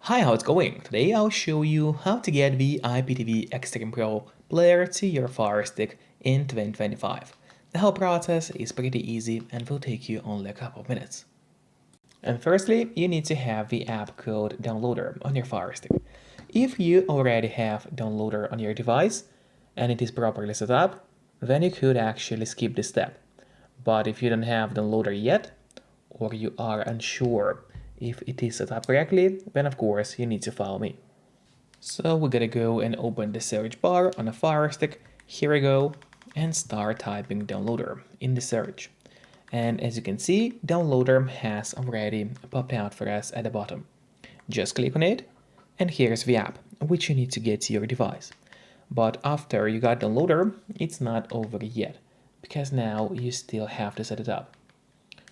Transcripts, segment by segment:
Hi, how's it going? Today I'll show you how to get the IPTV Extreme Pro player to your Firestick in 2025. The whole process is pretty easy and will take you only a couple of minutes. And firstly, you need to have the app called Downloader on your Firestick. If you already have Downloader on your device and it is properly set up, then you could actually skip this step. But if you don't have Downloader yet, or you are unsure if it is set up correctly, then of course you need to follow me. So we're gonna go and open the search bar on a Firestick. Here we go, and start typing Downloader in the search. And as you can see, Downloader has already popped out for us at the bottom. Just click on it, and here's the app, which you need to get to your device. But after you got Downloader, it's not over yet, because now you still have to set it up.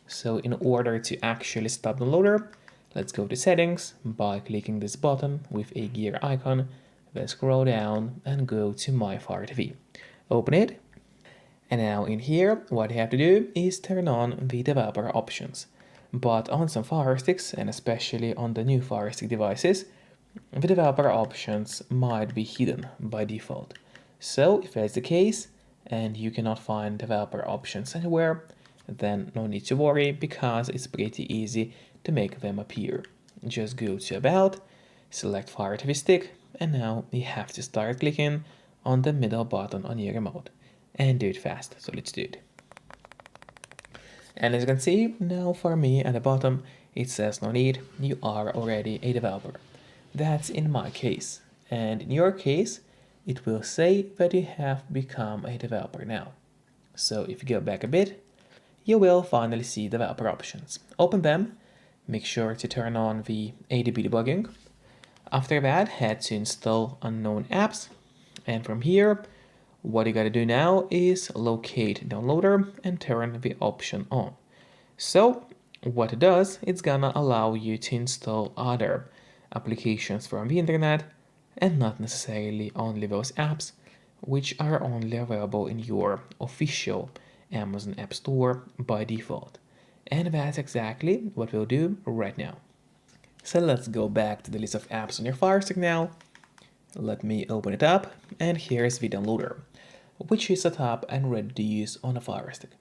So in order to actually stop Downloader, let's go to settings by clicking this button with a gear icon, then scroll down and go to My Fire TV. Open it, and now in here, what you have to do is turn on the developer options. But on some Fire Sticks, and especially on the new Fire Stick devices, the developer options might be hidden by default. So if that's the case, and you cannot find developer options anywhere, then no need to worry, because it's pretty easy to make them appear. Just go to About, select Fire TV Stick, and now you have to start clicking on the middle button on your remote. And do it fast, so let's do it. And as you can see, now for me at the bottom, it says no need, you are already a developer. That's in my case. And in your case, it will say that you have become a developer now. So if you go back a bit, you will finally see developer options. Open them, make sure to turn on the ADB debugging. After that, head to install unknown apps. And from here, what you gotta do now is locate Downloader and turn the option on. So what it does, it's gonna allow you to install other applications from the internet and not necessarily only those apps which are only available in your official Amazon App Store by default. And that's exactly what we'll do right now. So let's go back to the list of apps on your Fire Stick now. Let me open it up, and here's the Downloader, which is set up and ready to use on a Fire Stick.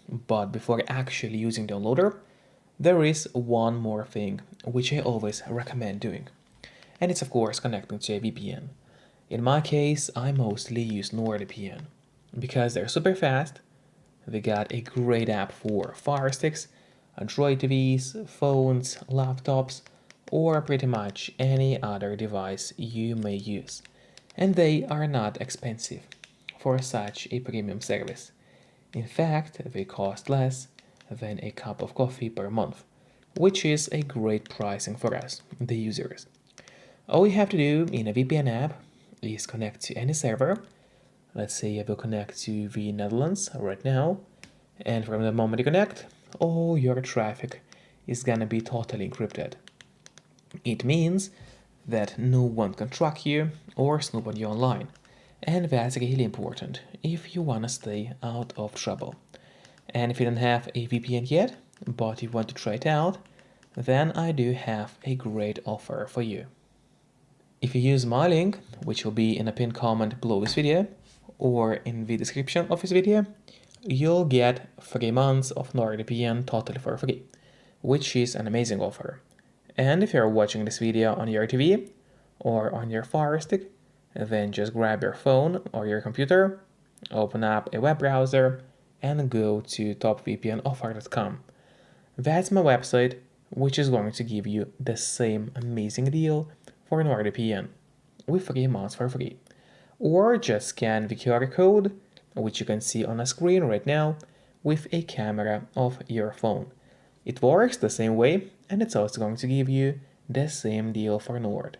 But before actually using Downloader, there is one more thing which I always recommend doing. And it's of course connecting to a VPN. In my case, I mostly use NordVPN because they're super fast. They got a great app for Fire Sticks, Android TVs, phones, laptops, or pretty much any other device you may use. And they are not expensive for such a premium service. In fact, they cost less than a cup of coffee per month, which is a great pricing for us, the users. All you have to do in a VPN app is connect to any server. Let's say I will connect to the Netherlands right now, and from the moment you connect, all your traffic is gonna be totally encrypted. It means that no one can track you or snoop on you online, and that's really important if you wanna stay out of trouble. And if you don't have a VPN yet, but you want to try it out, then I do have a great offer for you. If you use my link, which will be in a pinned comment below this video, or in the description of this video, you'll get 3 months of NordVPN totally for free, which is an amazing offer. And if you're watching this video on your TV or on your Fire Stick, then just grab your phone or your computer, open up a web browser, and go to topvpnoffer.com. That's my website, which is going to give you the same amazing deal for NordVPN with 3 months for free. Or just scan the QR code, which you can see on the screen right now, with a camera of your phone. It works the same way, and it's also going to give you the same deal for Nord.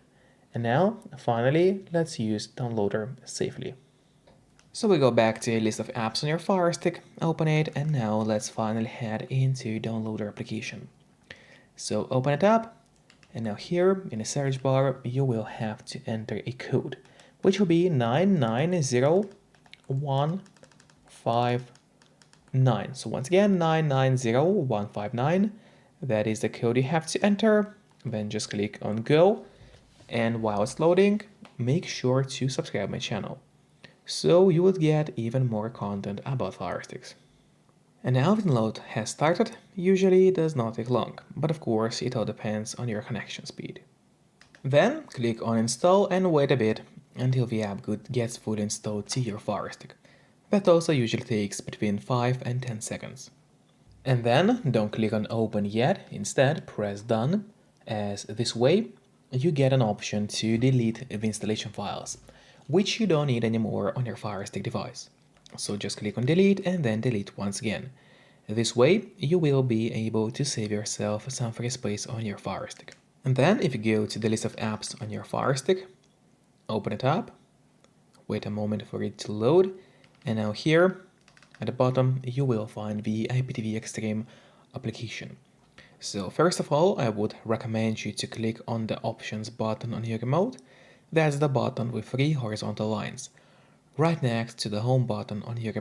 And now, finally, let's use Downloader safely. So we go back to a list of apps on your Fire Stick, open it, and now let's finally head into Downloader application. So open it up, and now here in the search bar, you will have to enter a code, which will be 990159. So once again, 990159. That is the code you have to enter. Then just click on Go, And while it's loading, make sure to subscribe my channel, so you will get even more content about Firesticks. And now the download has started. Usually it does not take long, but of course it all depends on your connection speed. Then click on install and wait a bit until the app gets fully installed to your Firestick. That also usually takes between 5 and 10 seconds. And then don't click on open yet, instead press done, as this way you get an option to delete the installation files, which you don't need anymore on your Firestick device. So just click on delete and then delete once again. This way you will be able to save yourself some free space on your Firestick. And then if you go to the list of apps on your Firestick, open it up, wait a moment for it to load, and now here at the bottom you will find the IPTV Extreme application. So first of all, I would recommend you to click on the options button on your remote. That's the button with 3 horizontal lines, right next to the home button on your remote.